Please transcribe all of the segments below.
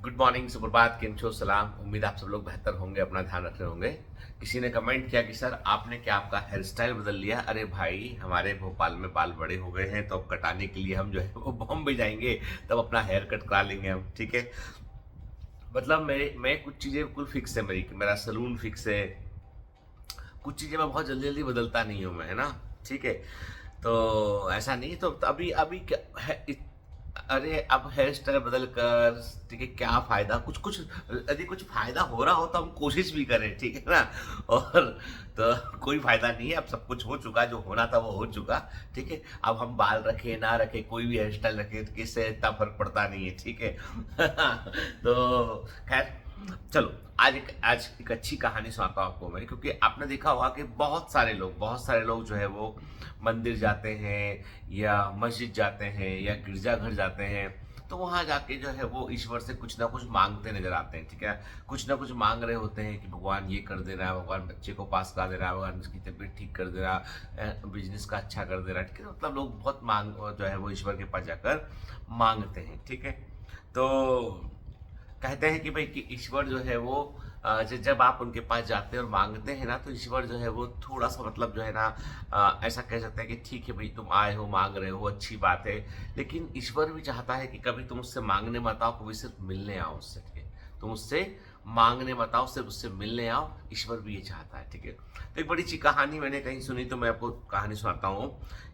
Good morning, सुप्रभात, केम छो, सलाम। उम्मीद आप सब लोग बेहतर होंगे, अपना ध्यान रख रहे होंगे। किसी ने कमेंट किया कि सर आपने क्या आपका हेयर स्टाइल बदल लिया। अरे भाई, हमारे भोपाल में बाल बड़े हो गए हैं तो अब कटाने के लिए हम जो है वो बॉम्बे जाएंगे, तब अपना हेयर कट करा लेंगे हम। ठीक है, मतलब मैं कुछ चीज़ें बिल्कुल फिक्स है मेरी, मेरा सलून फिक्स है। कुछ चीज़ें मैं बहुत जल्दी जल्दी बदलता नहीं हूँ मैं, है ना। ठीक है, तो ऐसा नहीं तो अभी अभी क्या है अरे अब हेयर स्टाइल बदल कर, ठीक है, क्या फायदा। कुछ कुछ यदि कुछ फायदा हो रहा हो तो हम कोशिश भी करें, ठीक है ना। और तो कोई फायदा नहीं है, अब सब कुछ हो चुका, जो होना था वो हो चुका। ठीक है, अब हम बाल रखे ना रखे, कोई भी हेयर स्टाइल रखे तो किससे इतना फर्क पड़ता नहीं है। ठीक है। तो खैर, चलो आज एक अच्छी कहानी सुनाता हूँ आपको मैं, क्योंकि आपने देखा होगा कि बहुत सारे लोग जो है वो मंदिर जाते हैं या मस्जिद जाते हैं या गिरजाघर जाते हैं, तो वहाँ जाके जो है वो ईश्वर से कुछ ना कुछ मांगते नजर आते हैं। ठीक है, कुछ ना कुछ मांग रहे होते हैं कि भगवान ये कर देना, भगवान बच्चे को पास करा देना, भगवान उसकी तबीयत ठीक कर देना, बिजनेस का अच्छा कर देना। ठीक है, मतलब लोग बहुत मांग जो है वो ईश्वर के पास जाकर मांगते हैं। ठीक है, तो कहते हैं कि भाई कि ईश्वर जो है वो जब आप उनके पास जाते हैं और मांगते हैं ना, तो ईश्वर जो है वो थोड़ा सा मतलब जो है ना, ऐसा कह सकते हैं कि ठीक है भाई, तुम आए हो मांग रहे हो, अच्छी बात है। लेकिन ईश्वर भी चाहता है कि कभी तुम उससे मांगने मत आओ, कभी सिर्फ मिलने आओ उससे। ठीक है, तुम उससे मांगने मत आओ, सिर्फ उससे मिलने आओ। ईश्वर भी ये चाहता है। ठीक है, तो एक बड़ी अच्छी कहानी मैंने कहीं सुनी, तो मैं आपको कहानी सुनाता हूँ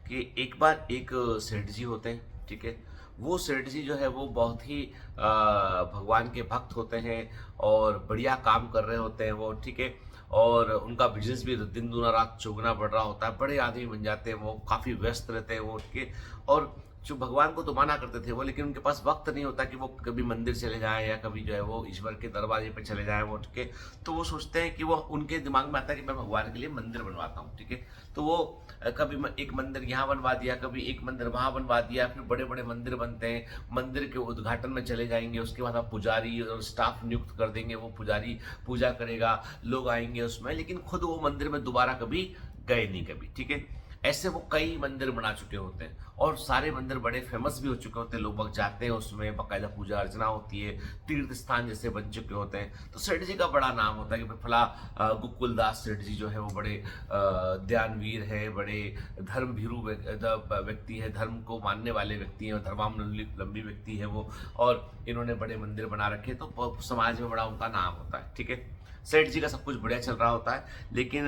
कि एक बार एक सेठ जी होते हैं। ठीक है, वो सेठ जी जो है वो बहुत ही भगवान के भक्त होते हैं और बढ़िया काम कर रहे होते हैं वो। ठीक है, और उनका बिजनेस भी दिन दूना रात चौगुना बढ़ रहा होता है, बड़े आदमी बन जाते हैं वो, काफ़ी व्यस्त रहते हैं वो। ठीक है, और जो भगवान को तो माना करते थे वो, लेकिन उनके पास वक्त नहीं होता कि वो कभी मंदिर चले जाएं या कभी जो है वो ईश्वर के दरवाजे पे चले जाएं वो। ठीक है, तो वो सोचते हैं कि वो, उनके दिमाग में आता है कि मैं भगवान के लिए मंदिर बनवाता हूँ। ठीक है, तो वो कभी एक मंदिर यहाँ बनवा दिया, कभी एक मंदिर वहाँ बनवा दिया, फिर बड़े बड़े मंदिर बनते हैं, मंदिर के उद्घाटन में चले जाएंगे, उसके बाद आप पुजारी और स्टाफ नियुक्त कर देंगे, वो पुजारी पूजा करेगा, लोग आएंगे उसमें, लेकिन खुद वो मंदिर में दोबारा कभी गए नहीं कभी। ठीक है, ऐसे वो कई मंदिर बना चुके होते हैं और सारे मंदिर बड़े फेमस भी हो चुके होते हैं, लोग बाग जाते हैं उसमें, बाकायदा पूजा अर्चना होती है, तीर्थ स्थान जैसे बन चुके होते हैं। तो सेठ जी का बड़ा नाम होता है कि भाई फला गोकुलदास सेठ जी जो है वो बड़े ध्यानवीर है, बड़े धर्म भीरू व्यक्ति है, धर्म को मानने वाले व्यक्ति हैं, धर्मावलंबी व्यक्ति है वो, और इन्होंने बड़े मंदिर बना रखे, तो समाज में बड़ा उनका नाम होता है। ठीक है, सेठ जी का सब कुछ बढ़िया चल रहा होता है, लेकिन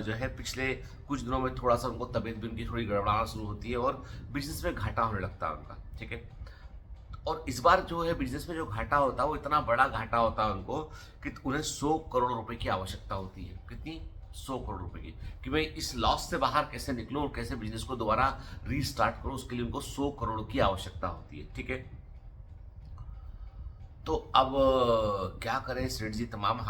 जो है पिछले कुछ दिनों में थोड़ा सा उनको तबीयत भी उनकी थोड़ी गड़बड़ाना शुरू होती है और बिजनेस में घाटा होने लगता है उनका। ठीक है, और इस बार जो है बिजनेस में जो घाटा होता है वो इतना बड़ा घाटा होता है उनको कि उन्हें 100 करोड़ रुपए की आवश्यकता होती है। कितनी? 100 करोड़ रुपए की, कि मैं इस लॉस से बाहर कैसे निकलूं और कैसे बिजनेस को दोबारा रीस्टार्ट करूं, उसके लिए उनको 100 करोड़ की आवश्यकता होती है। ठीक है, तो अब क्या करें, सेठ जी तमाम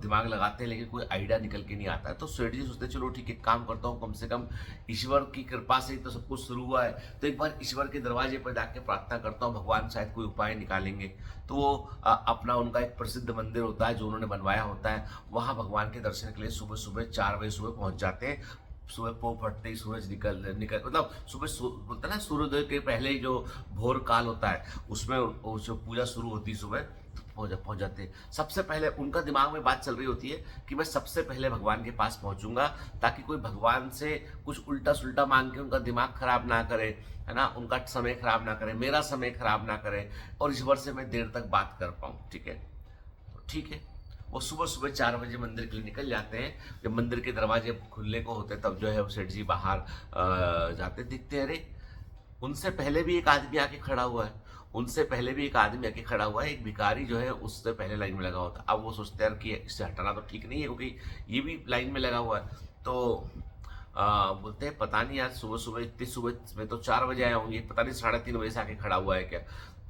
दिमाग लगाते हैं, लेकिन कोई आइडिया निकल के नहीं आता है। तो सेठ जी सोचते हैं चलो ठीक है, काम करता हूँ, कम से कम ईश्वर की कृपा से ही तो सब कुछ शुरू हुआ है, तो एक बार ईश्वर के दरवाजे पर जाके प्रार्थना करता हूँ, भगवान शायद कोई उपाय निकालेंगे। तो वो अपना उनका एक प्रसिद्ध मंदिर होता है जो उन्होंने बनवाया होता है, वहाँ भगवान के दर्शन के लिए सुबह सुबह 4 बजे सुबह पहुँच जाते हैं। सुबह पो फटते ही सूरज निकल निकल मतलब सुबह बोलते हैं ना, सूर्योदय के पहले ही जो भोर काल होता है उसमें जो पूजा शुरू होती है सुबह, तो पहुंच जाते हैं। सबसे पहले उनका दिमाग में बात चल रही होती है कि मैं सबसे पहले भगवान के पास पहुंचूंगा, ताकि कोई भगवान से कुछ उल्टा सुल्टा मांग के उनका दिमाग खराब ना करे, है ना, उनका समय खराब ना करे, मेरा समय खराब ना करे, और ईश्वर से मैं देर तक बात कर पाऊँ। ठीक है, तो ठीक है, वो सुबह सुबह 4 बजे मंदिर के लिए निकल जाते हैं। जब मंदिर के दरवाजे खुलने को होते हैं तब जो है वो सेठ जी बाहर जाते दिखते हैं। अरे, उनसे पहले भी एक आदमी आके खड़ा हुआ है, उनसे पहले भी एक आदमी आके खड़ा हुआ है, एक भिखारी जो है उससे पहले लाइन में लगा होता है। अब वो सोचते हैं यार कि इससे हटाना तो ठीक नहीं है, क्योंकि ये भी लाइन में लगा हुआ है। तो बोलते हैं पता नहीं यार, सुबह सुबह इतनी सुबह में तो 4 बजे आया हूँ, ये पता नहीं 3:30 बजे से आके खड़ा हुआ है क्या।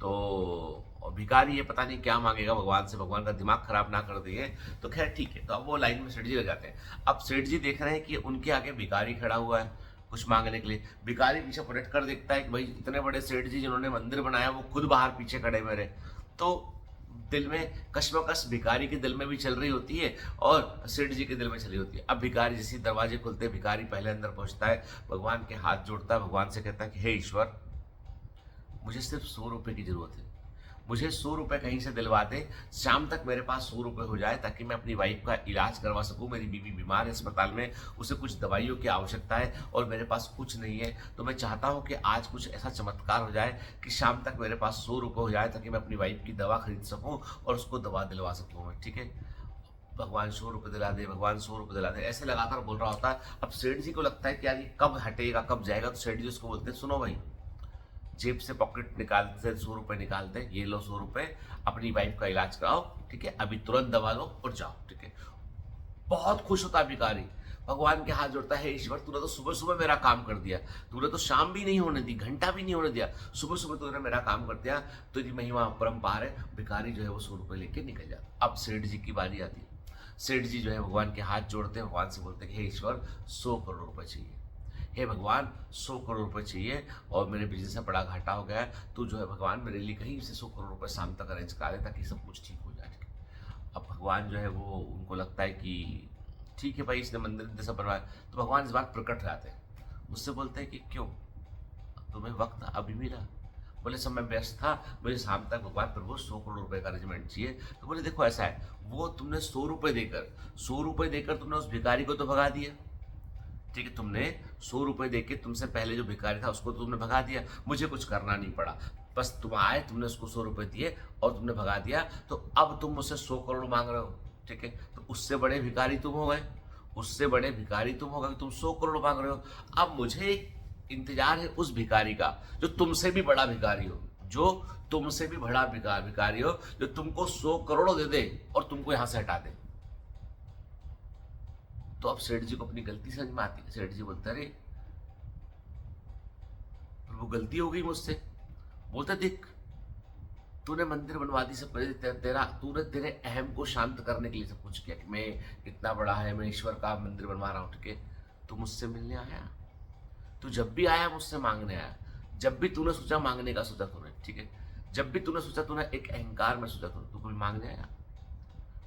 तो और भिखारी ये पता नहीं क्या मांगेगा भगवान से, भगवान का दिमाग खराब ना कर दिए। तो खैर ठीक है, तो अब वो लाइन में सेठ जी लग जाते हैं। अब सेठ जी देख रहे हैं कि उनके आगे भिखारी खड़ा हुआ है कुछ मांगने के लिए। भिखारी पीछे पलट कर देखता है कि भाई इतने बड़े सेठ जी जिन्होंने मंदिर बनाया वो खुद बाहर पीछे खड़े मेरे। तो दिल में कश्मकश भिखारी के दिल में भी चल रही होती है और सेठ जी के दिल में चली होती है। अब भिखारी जैसे दरवाजे खुलते, भिखारी पहले अंदर पहुंचता है, भगवान के हाथ जोड़ता है, भगवान से कहता है कि हे ईश्वर, मुझे सिर्फ 100 रुपए की जरूरत है, मुझे 100 रुपये कहीं से दिलवा दे, शाम तक मेरे पास 100 रुपये हो जाए ताकि मैं अपनी वाइफ का इलाज करवा सकूँ। मेरी बीवी बीमार है अस्पताल में, उसे कुछ दवाइयों की आवश्यकता है और मेरे पास कुछ नहीं है। तो मैं चाहता हूँ कि आज कुछ ऐसा चमत्कार हो जाए कि शाम तक मेरे पास 100 रुपये हो जाए ताकि मैं अपनी वाइफ की दवा खरीद सकूँ और उसको दवा दिलवा सकूँ मैं, ठीक है। भगवान 100 रुपये दिला दे, भगवान 100 रुपये दिला दे, ऐसे लगातार बोल रहा होता है। अब सेठ जी को लगता है कि यार ये कब हटेगा, कब जाएगा, तो सेठ जी उसको बोलते हैं, सुनो भाई, जेब से पॉकेट निकालते 100 रुपये निकालते, ये लो 100 रुपये, अपनी वाइफ का इलाज कराओ, ठीक है, अभी तुरंत दवा लो और जाओ, ठीक है। बहुत खुश होता भिखारी, भगवान के हाथ जोड़ता है, ईश्वर तूने तो सुबह सुबह मेरा काम कर दिया, तूने तो शाम भी नहीं होने दी, घंटा भी नहीं होने दिया, सुबह सुबह तूने मेरा काम कर दिया, तेरी महिमा अपरंपार है। भिखारी जो है वो 100 रुपये लेके निकल जाता। अब सेठ जी की बारी आती है। सेठ जी जो है भगवान के हाथ जोड़ते हैं, भगवान से बोलते हैं कि हे ईश्वर 100 करोड़ रुपए चाहिए, हे भगवान 100 करोड़ रुपए चाहिए और मेरे बिजनेस में बड़ा घाटा हो गया है, तो जो है भगवान मेरे लिए कहीं से 100 करोड़ रुपए शाम तक अरेंज करा दे ताकि सब कुछ ठीक हो जाए। अब भगवान जो है वो, उनको लगता है कि ठीक है भाई, इसने मंदिर जैसा बनवाया, तो भगवान इस बार प्रकट रहते हैं, उससे बोलते हैं कि क्यों तुम्हें वक्त अभी मिला? बोले सब मैं व्यस्त था, मुझे शाम तक भगवान प्रभु 100 करोड़ रुपए का अरेंजमेंट चाहिए। तो बोले देखो ऐसा है, वो तुमने 100 रुपए देकर तुमने उस भिखारी को तो भगा दिया, ठीक है, तुमने 100 रुपए देके तुमसे पहले जो भिखारी था उसको तो तुमने भगा दिया, मुझे कुछ करना नहीं पड़ा, बस तुम आए, तुमने उसको 100 रुपए दिए और तुमने भगा दिया, तो अब तुम मुझसे 100 करोड़ मांग रहे हो, ठीक है। तो उससे बड़े भिखारी तुम हो गए, उससे बड़े भिखारी तुम हो गए, तुम 100 करोड़ मांग रहे हो। अब मुझे इंतजार है उस भिखारी का जो तुमसे भी बड़ा भिखारी हो, जो तुमसे भी बड़ा भिखारी हो, जो तुमको 100 करोड़ दे दे और तुमको यहां से हटा दे। तो अब सेठ जी को अपनी गलती समझ में आती है। सेठ जी बोलते अरे वो गलती हो गई मुझसे। बोलता देख, तूने मंदिर बनवा दी, सब तेरा तूने तेरे अहम को शांत करने के लिए सब कुछ किया कि मैं इतना बड़ा है, मैं ईश्वर का मंदिर बनवा रहा हूँ, ठीक है। तू मुझसे मिलने आया, तू जब भी आया मुझसे मांगने आया, जब भी तूने सोचा मांगने का सोचा तूने, ठीक है, जब भी तूने सोचा, तूने एक अहंकार में सोचा तूने, तू कोई मांगने आया,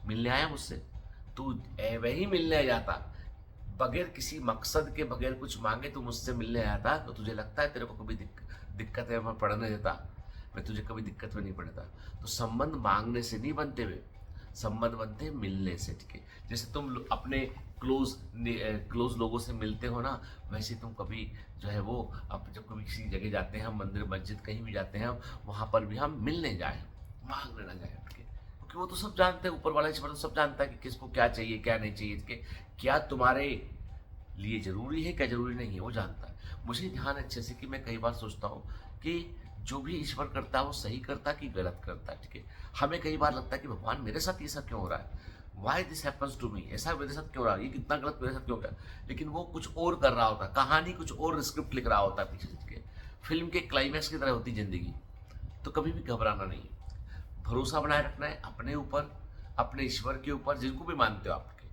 मिलने आया मुझसे, तू वही मिलने जाता बगैर किसी मकसद के, बगैर कुछ मांगे तू मुझसे मिलने आया था, तो तुझे लगता है तेरे को कभी दिक्कत है मैं पढ़ने देता, मैं तुझे कभी दिक्कत में नहीं पड़ता। तो संबंध मांगने से नहीं बनते हुए, संबंध बनते हैं मिलने से, ठीक है। जैसे तुम अपने क्लोज लोगों से मिलते हो ना, वैसे तुम कभी जो है वो, अब जब कभी किसी जगह जाते हैं हम, मंदिर मस्जिद कहीं भी जाते हैं हम, वहाँ पर भी हम मिलने जाए, मांगने ना जाए, ठीक है। क्योंकि वो तो सब जानते हैं, ऊपर वाला ईश्वर तो सब जानता है कि किसको क्या चाहिए क्या नहीं चाहिए, ठीक है। क्या तुम्हारे लिए जरूरी है क्या जरूरी नहीं है, वो जानता है। मुझे ध्यान अच्छे से कि मैं कई बार सोचता हूँ कि जो भी ईश्वर करता है वो सही करता है कि गलत करता है, ठीक है। हमें कई बार लगता है कि भगवान मेरे साथ ये सब क्यों हो रहा है, why this happens to me, ऐसा मेरे साथ क्यों हो रहा है, ये कितना गलत मेरे साथ क्यों हो रहा है। लेकिन वो कुछ और कर रहा होता है, कहानी कुछ और स्क्रिप्ट लिख रहा होता है पीछे के, फिल्म के क्लाइमैक्स की तरह होती जिंदगी। तो कभी भी घबराना नहीं है, भरोसा बनाए रखना है अपने ऊपर, अपने ईश्वर के ऊपर, जिनको भी मानते हो आपके,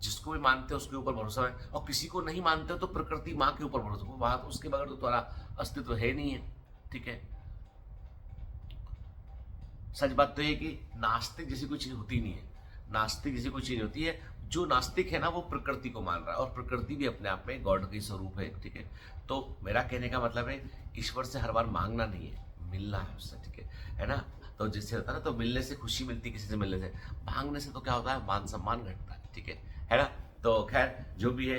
जिसको भी मानते हो उसके ऊपर भरोसा है। और किसी को नहीं मानते हो तो प्रकृति माँ के ऊपर भरोसा, वहां उसके बगैर तो तुम्हारा अस्तित्व है नहीं है, ठीक है। सच बात तो ये कि नास्तिक जैसी कोई चीज होती नहीं है, नास्तिक जैसी कोई चीज होती है। जो नास्तिक है ना वो प्रकृति को मान रहा है, और प्रकृति भी अपने आप में गॉड का स्वरूप है, ठीक है। तो मेरा कहने का मतलब है ईश्वर से हर बार मांगना नहीं है, मिलना है उससे, ठीक है ना। तो जिससे होता है ना, तो मिलने से खुशी मिलती है, किसी से मिलने से, मांगने से तो क्या होता है, मान सम्मान घटता है, ठीक है ना। तो खैर जो भी है,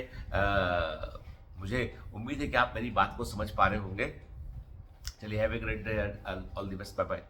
मुझे उम्मीद है कि आप मेरी बात को समझ पा रहे होंगे। चलिए, have a great day, all the best, bye bye.